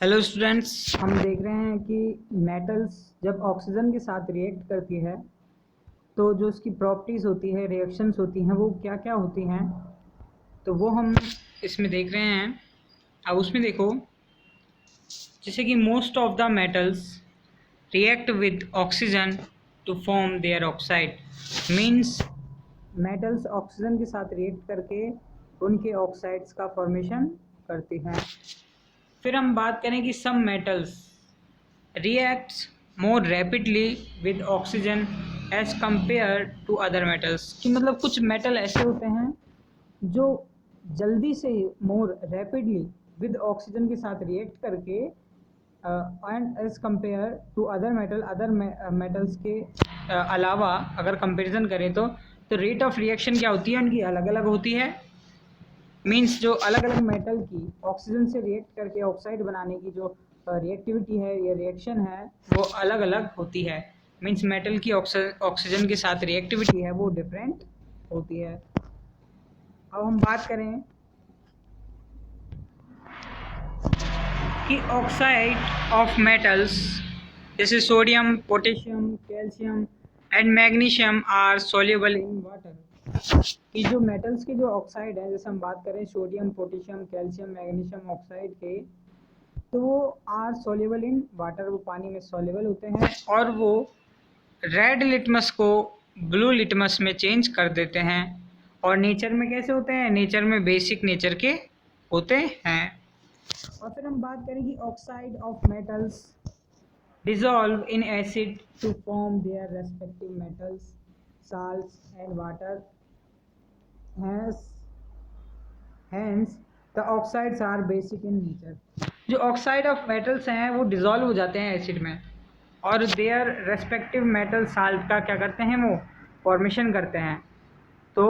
Hello students, हम देख रहे हैं कि मेटल्स जब ऑक्सीजन के साथ रिएक्ट करती है तो जो उसकी प्रॉपर्टीज़ होती है, रिएक्शंस होती हैं, वो क्या क्या होती हैं, तो वो हम इसमें देख रहे हैं। अब उसमें देखो, जैसे कि most of the metals react with oxygen to form their oxide. Means metals oxygen के साथ रिएक्ट करके उनके ऑक्साइड्स का फॉर्मेशन करती हैं। फिर हम बात करें कि some metals reacts more rapidly with oxygen as compared to other metals। कि मतलब कुछ मेटल ऐसे होते हैं जो जल्दी से मोर रैपिडली विद ऑक्सीजन के साथ रिएक्ट करके and as compare to other metal, other metals के अलावा अगर कंपैरिजन करें तो रेट ऑफ रिएक्शन क्या होती है, उनकी अलग अलग होती है। मीन्स जो अलग अलग मेटल की ऑक्सीजन से रिएक्ट करके ऑक्साइड बनाने की जो रिएक्टिविटी है या रिएक्शन है वो अलग अलग होती है। मीन्स मेटल की ऑक्सीजन के साथ रिएक्टिविटी है वो डिफरेंट होती है। अब हम बात करें कि ऑक्साइड ऑफ मेटल्स जैसे sodium, potassium, calcium and magnesium are soluble in water. कि जो मेटल्स के जो ऑक्साइड है, जैसे हम बात करें sodium, potassium, calcium, magnesium oxide के, तो वो आर सोल्यूबल इन वाटर, वो पानी में सोल्यूबल होते हैं और वो रेड लिटमस को ब्लू लिटमस में चेंज कर देते हैं। और नेचर में कैसे होते हैं? नेचर में बेसिक नेचर के होते हैं। और फिर हम बात करें कि oxide of metals dissolve in acid to form their respective metals, salts and water. Hence the oxides are basic in nature। जो ऑक्साइड ऑफ मेटल्स हैं वो डिज़ोल्व हो जाते हैं एसिड में और देयर रेस्पेक्टिव मेटल साल्ट का क्या करते हैं, वो फॉर्मेशन करते हैं। तो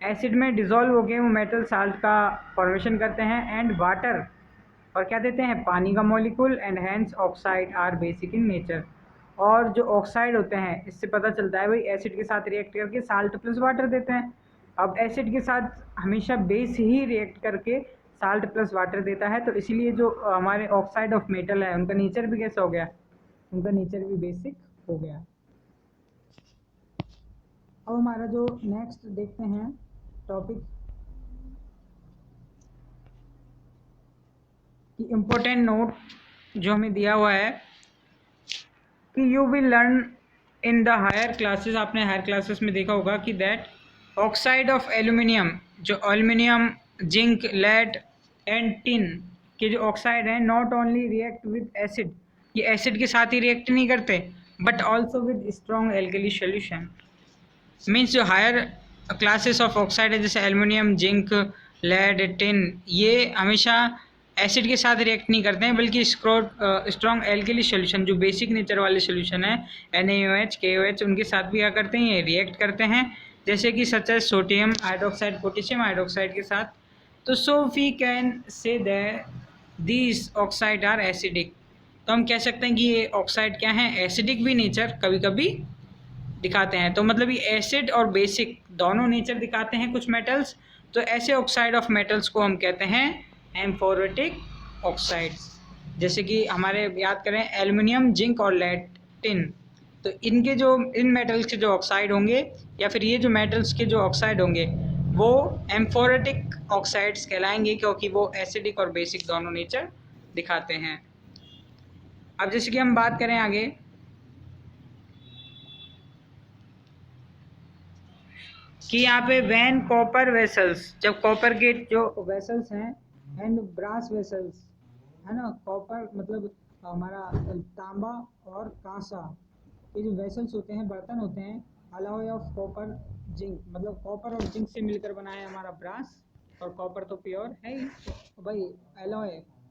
एसिड में डिज़ोल्व हो गए वो मेटल साल्ट का फॉर्मेशन करते हैं एंड वाटर, और क्या देते हैं, पानी का molecule. And hence oxide are basic in nature. और जो ऑक्साइड होते हैं इससे पता चलता है भाई एसिड के साथ रिएक्ट करके साल्ट प्लस वाटर देते हैं। अब एसिड के साथ हमेशा बेस ही रिएक्ट करके साल्ट प्लस वाटर देता है, तो इसीलिए जो हमारे ऑक्साइड ऑफ मेटल है उनका नेचर भी कैसा हो गया, उनका नेचर भी बेसिक हो गया। अब हमारा जो नेक्स्ट देखते हैं टॉपिक कि इम्पोर्टेंट नोट जो हमें दिया हुआ है कि you will learn in the higher classes. आपने हायर क्लासेस में देखा होगा कि दैट ऑक्साइड ऑफ एल्यूमिनियम, जो aluminium, zinc, lead and tin के जो ऑक्साइड हैं, not only react with acid, ये एसिड के साथ ही रिएक्ट नहीं करते but also with strong alkali solution. Means जो हायर क्लासेस ऑफ ऑक्साइड है जैसे एल्युमिनियम, जिंक, लेड, टिन, ये हमेशा एसिड के साथ रिएक्ट नहीं करते हैं बल्कि स्ट्रॉन्ग एल्कली सोल्यूशन, जो बेसिक नेचर वाले सोल्यूशन है NaOH, KOH, उनके साथ भी क्या करते हैं, ये रिएक्ट करते हैं। जैसे कि such as sodium hydroxide, potassium hydroxide के साथ। तो so we can say that these oxide are acidic. तो हम कह सकते हैं कि ये ऑक्साइड क्या है, एसिडिक भी नेचर कभी कभी दिखाते हैं। तो मतलब ये एसिड और बेसिक दोनों नेचर दिखाते हैं कुछ मेटल्स। तो ऐसे ऑक्साइड ऑफ मेटल्स को हम कहते हैं एम्फोरेटिक ऑक्साइड्स। जैसे कि हमारे याद करें एल्युमिनियम, जिंक और लेड, टिन, तो इनके जो इन मेटल्स के जो ऑक्साइड होंगे या फिर ये जो मेटल्स के जो ऑक्साइड होंगे वो एम्फोरेटिक ऑक्साइड्स कहलाएंगे क्योंकि वो एसिडिक और बेसिक दोनों नेचर दिखाते हैं। अब जैसे कि हम बात करें आगे कि यहाँ पे वैन कॉपर वेसल्स, जब कॉपर के जो वेसल्स हैं एंड ब्रास वेसल्स है ना, कॉपर मतलब हमारा तांबा और कांसा, ये जो वेसल्स होते हैं, बर्तन होते हैं, अलॉय ऑफ कॉपर जिंक, मतलब कॉपर और जिंक से मिलकर बनाया है हमारा ब्रास। और कॉपर तो प्योर है ही तो भाई, अलॉय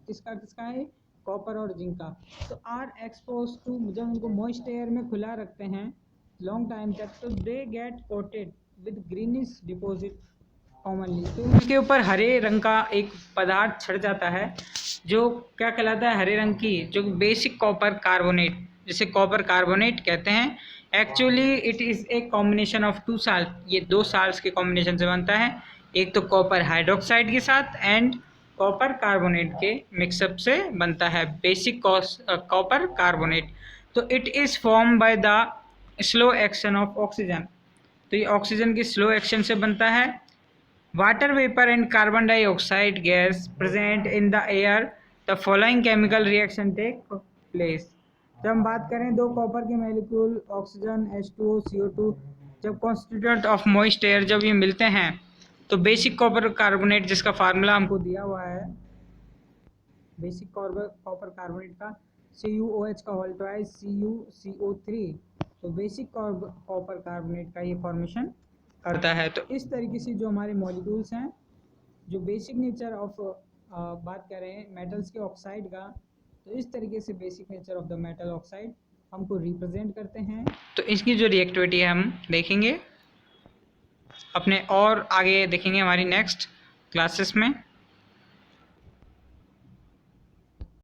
किसका किसका है, कॉपर और जिंक का। तो आर एक्सपोज टू, जब उनको मॉइस्ट एयर में खुला रखते हैं लॉन्ग टाइम तक, तो they get coated with greenish deposit commonly. तो उनके ऊपर हरे रंग का एक पदार्थ छड़ जाता है जो क्या कहलाता है, हरे रंग की, जो बेसिक कॉपर कार्बोनेट, जिसे कॉपर कार्बोनेट कहते हैं। Actually it is a combination of two salt, ये दो साल्ट्स के कॉम्बिनेशन से बनता है, एक तो कॉपर हाइड्रोक्साइड के साथ एंड कॉपर कार्बोनेट के मिक्सअप से बनता है, बेसिक कॉपर कार्बोनेट। तो it is form by the slow action of oxygen, तो ये ऑक्सीजन की स्लो एक्शन से बनता है। Water vapour and carbon dioxide gas present in the air, the following chemical reaction take place. जब हम बात करें दो कॉपर के मॉलिक्यूल ऑक्सीजन H2O CO2 जब कॉन्स्टिट्यूएंट ऑफ मॉइस्ट एयर जब ये मिलते हैं तो बेसिक कॉपर कार्बोनेट जिसका फार्मूला हमको दिया हुआ है बेसिक कॉपर कार्बोनेट का CuOH का होल ट्वाइस CuCO3, तो बेसिक कॉपर कार्बोनेट का ये फॉर्मेशन करता है। तो इस तरीके से जो हमारे मॉलिक्यूल्स हैं जो बेसिक नेचर ऑफ बात कर रहे हैं मेटल्स के ऑक्साइड का, तो इस तरीके से basic nature of the metal oxide हमको रिप्रेजेंट करते हैं। तो इसकी जो रिएक्टिविटी है हम देखेंगे अपने और आगे देखेंगे हमारी नेक्स्ट क्लासेस में।